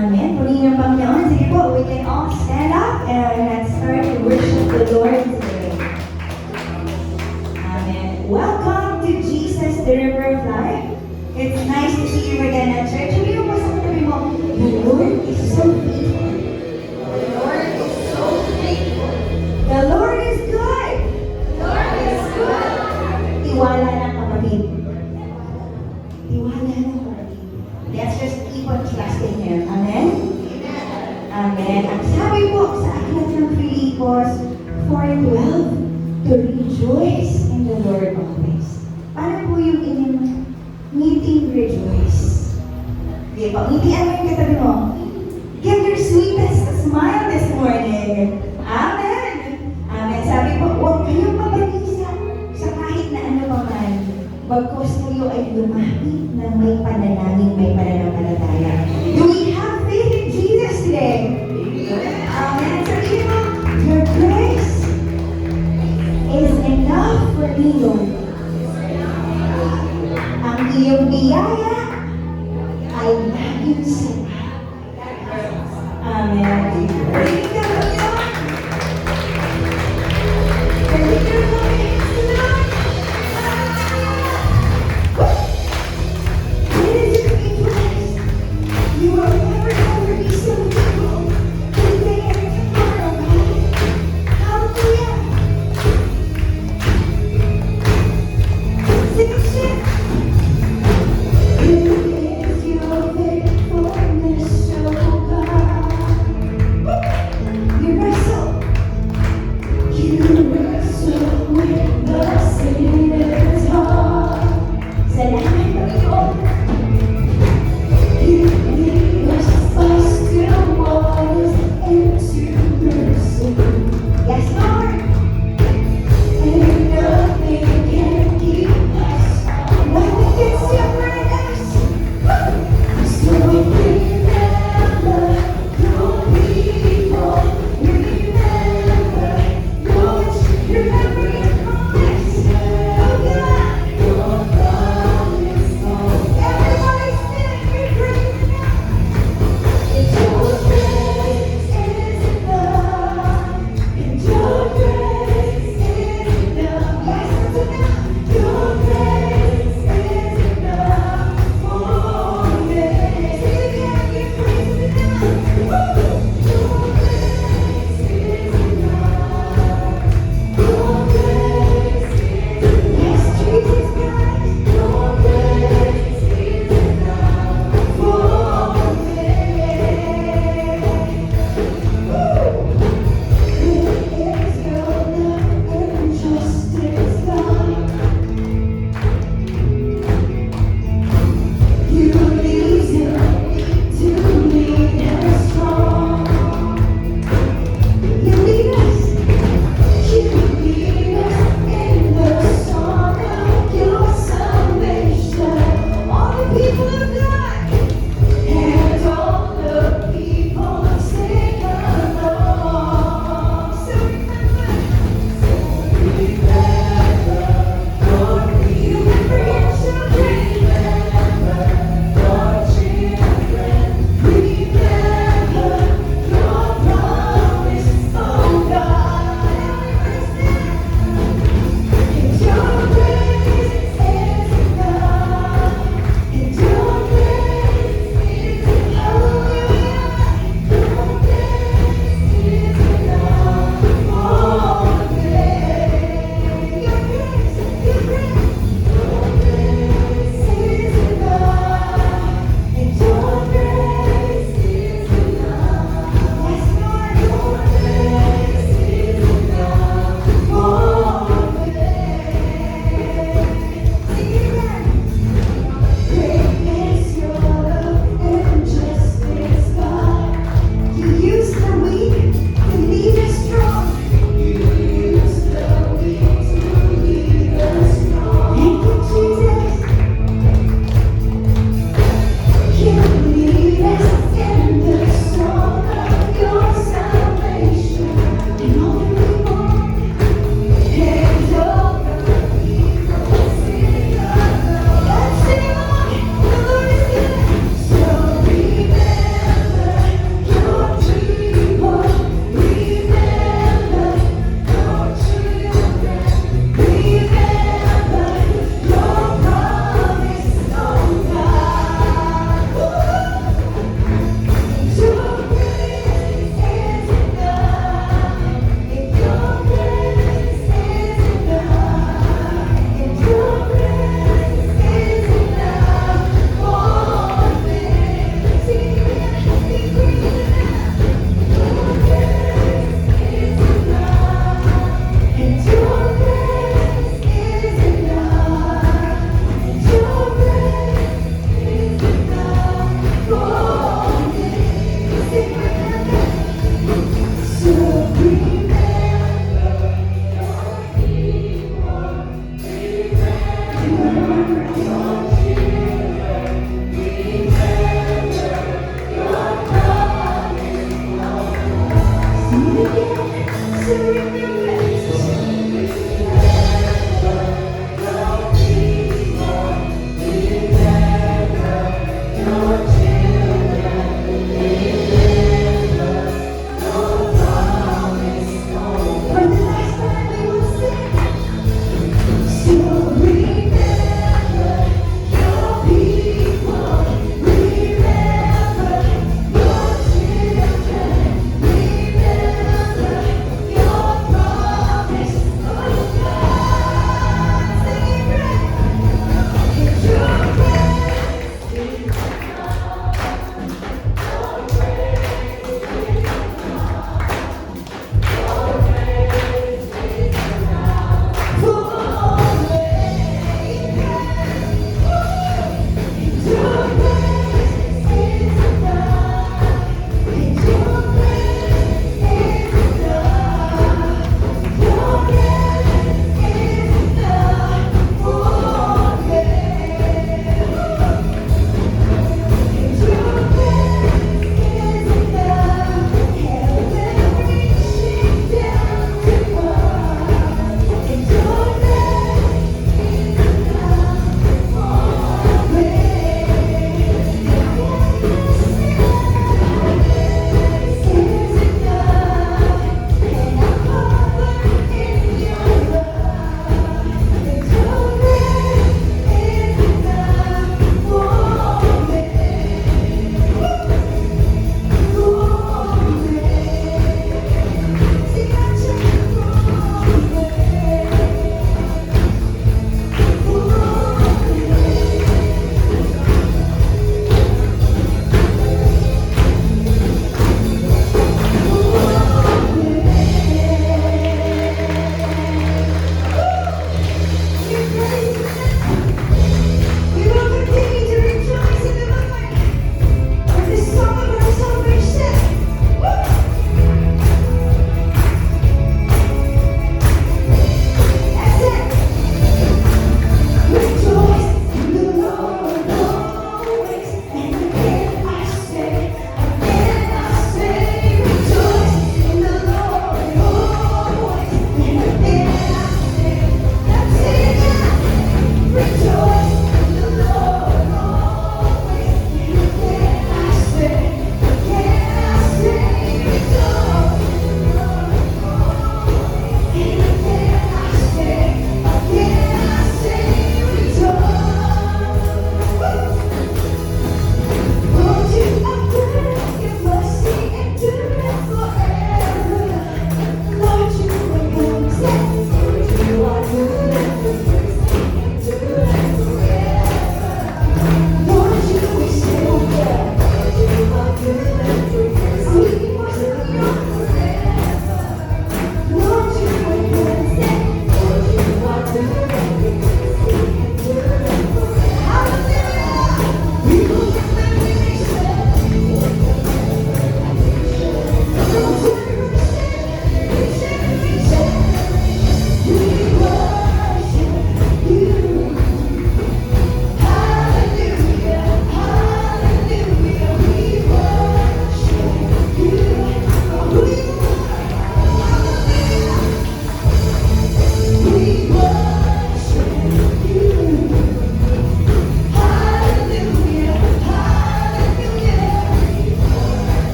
Amen. Purihin ang Panginoon. Sige po, we can all stand up and let's start to worship the Lord today. Amen. Welcome to Jesus, the River of Life. It's nice to see you again at church. Sabi mo sa katabi mo, the Lord is so faithful. The Lord is so faithful. The Lord is good. The Lord is good. Tiwala ng kapatid. Tiwala ng kapatid. Let's just keep on trusting Him. Amen? Amen. Ang sabi po sa aklat ng Filipos 4:12, to rejoice in the Lord always. Paano po yung inyong meeting rejoice? Okay, pangitian mo yung katabi mo. Give your sweetest smile this morning. Amen. Amen. Sabi po, huwag kayong mabalisa sa kahit na ano pa man. Bagkos kayo ay lumapit na may panalangin, may pananampalataya. Do we have faith in Jesus today? Amen. Sabi mo, your grace is enough for me, Lord. Ang iyong biyaya ay laging sapat. Amen. Praise the Lord. Praise the Lord. It is your faithfulness. You are never going to be so faithful. Today and tomorrow, God. Hallelujah.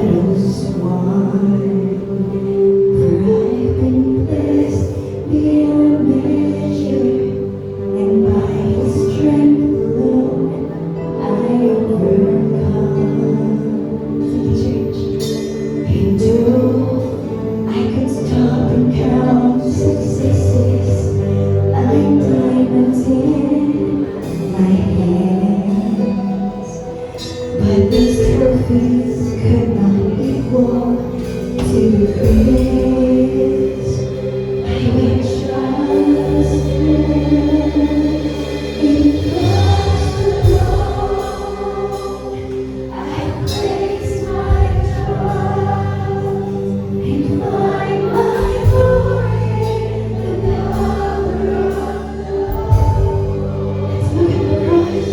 battles won. For I've been blessed beyond measure, and by His strength alone I overcome. Church, and though I could stop and count successes like diamonds in my hands, but these trophies could not equal to the praise I will trust in Christ alone. I place my trust and find my glory in the power of love. Let's look at the cross.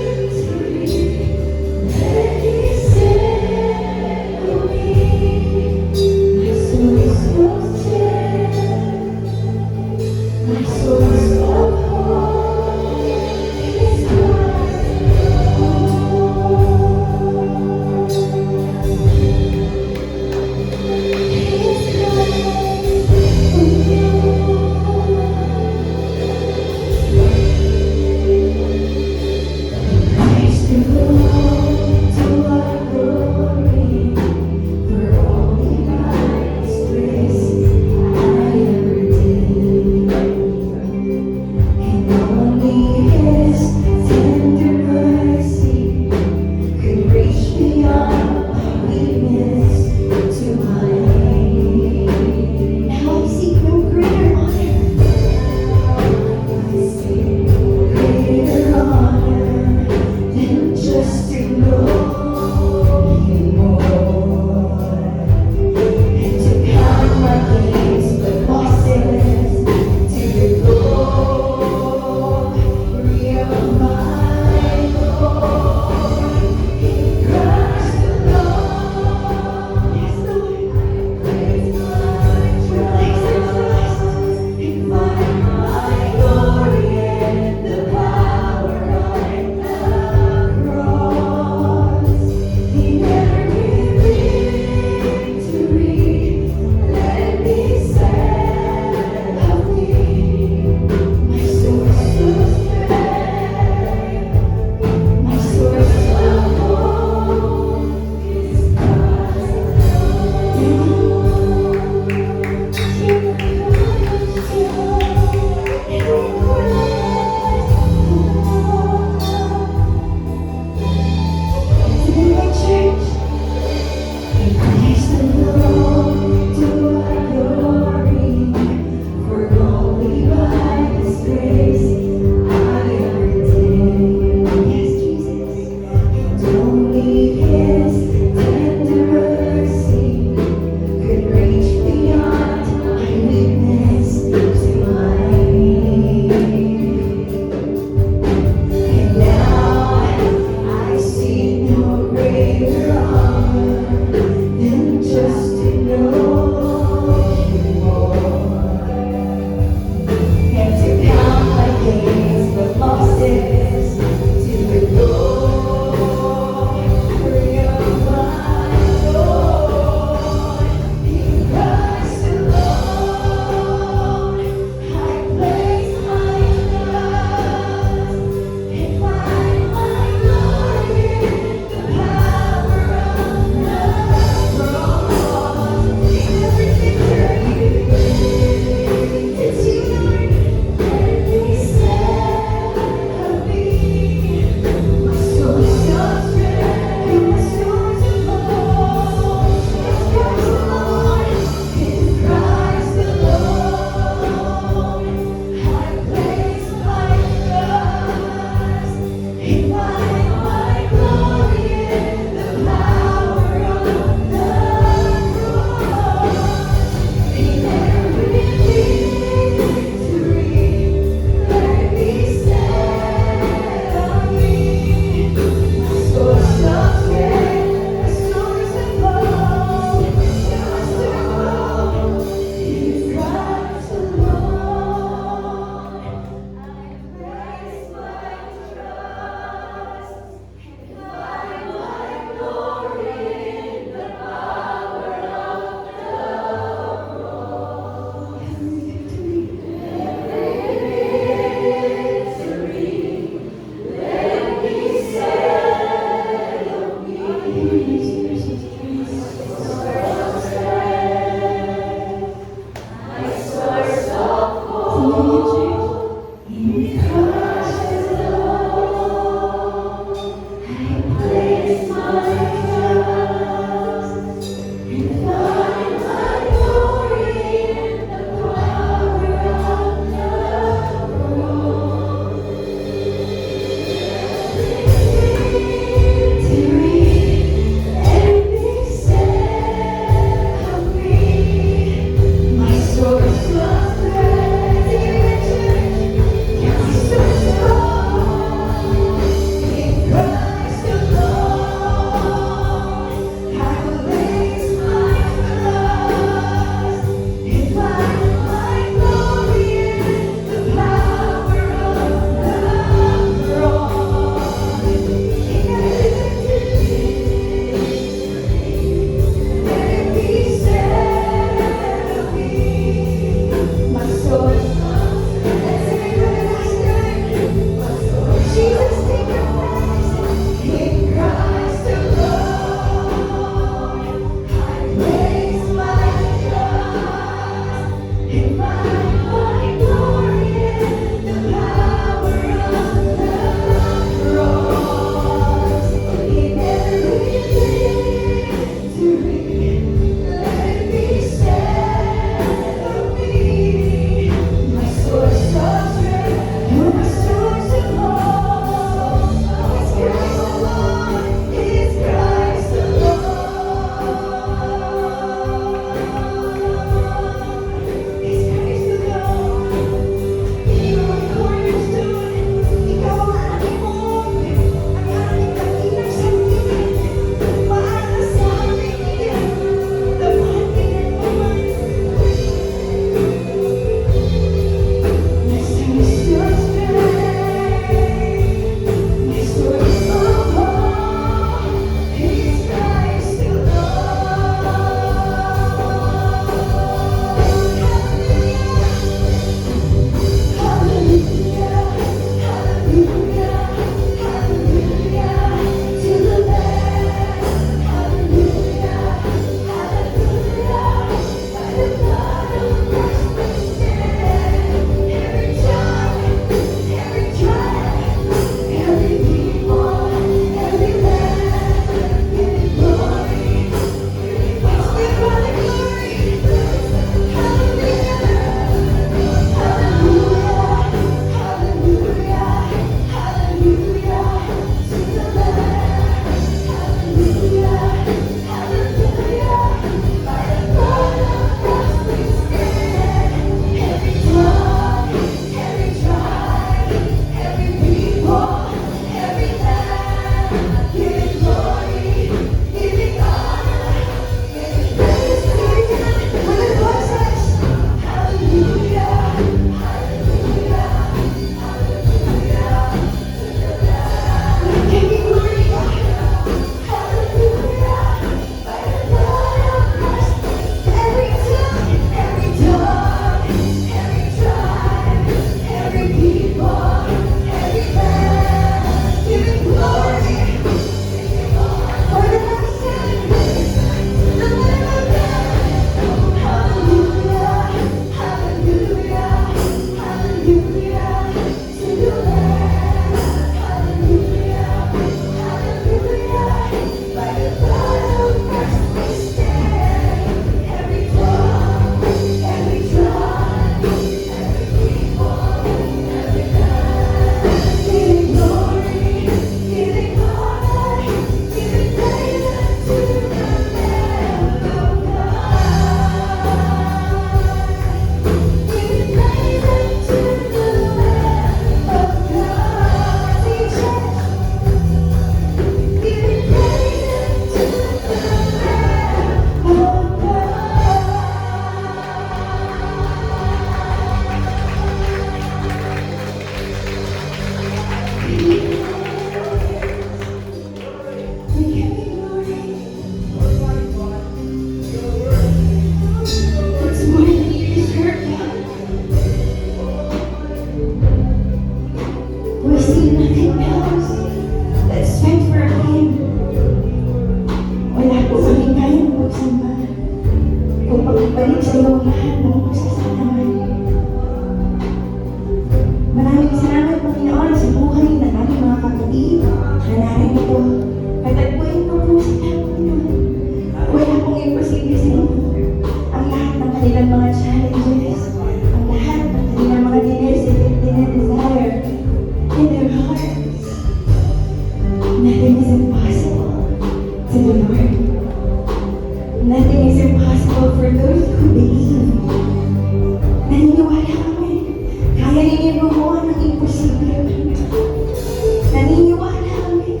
Naniniwala kami.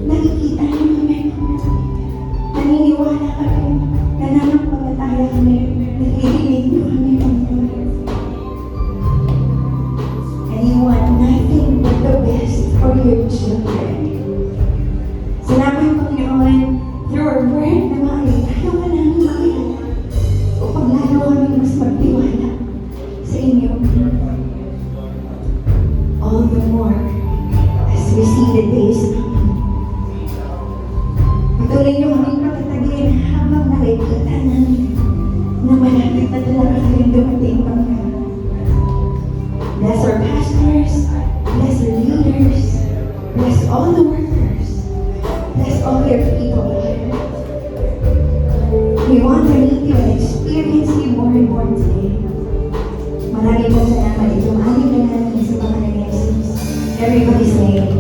Nakikita niyo kami. Naniniwala kami. Nananampalataya kami. Nakikinig niyo kami, Panginoon. And you want nothing but the best for your children. Sinabi yung Panginoon, through our word na makikita ka namin makilala upang lalo kami mas magtiwala sa inyo. All the more as we see the days patuloy niyo kaming patatagin habang nakikita namin na malapit na talaga kayong dumating, Panginoon. Bless our pastors, bless our leaders, bless all the workers, bless all your people, Lord. We want to meet you and experience you more and more today. Maraming pong salamat. Itong aling na natin sa pangalan ni Jesus. Everybody say,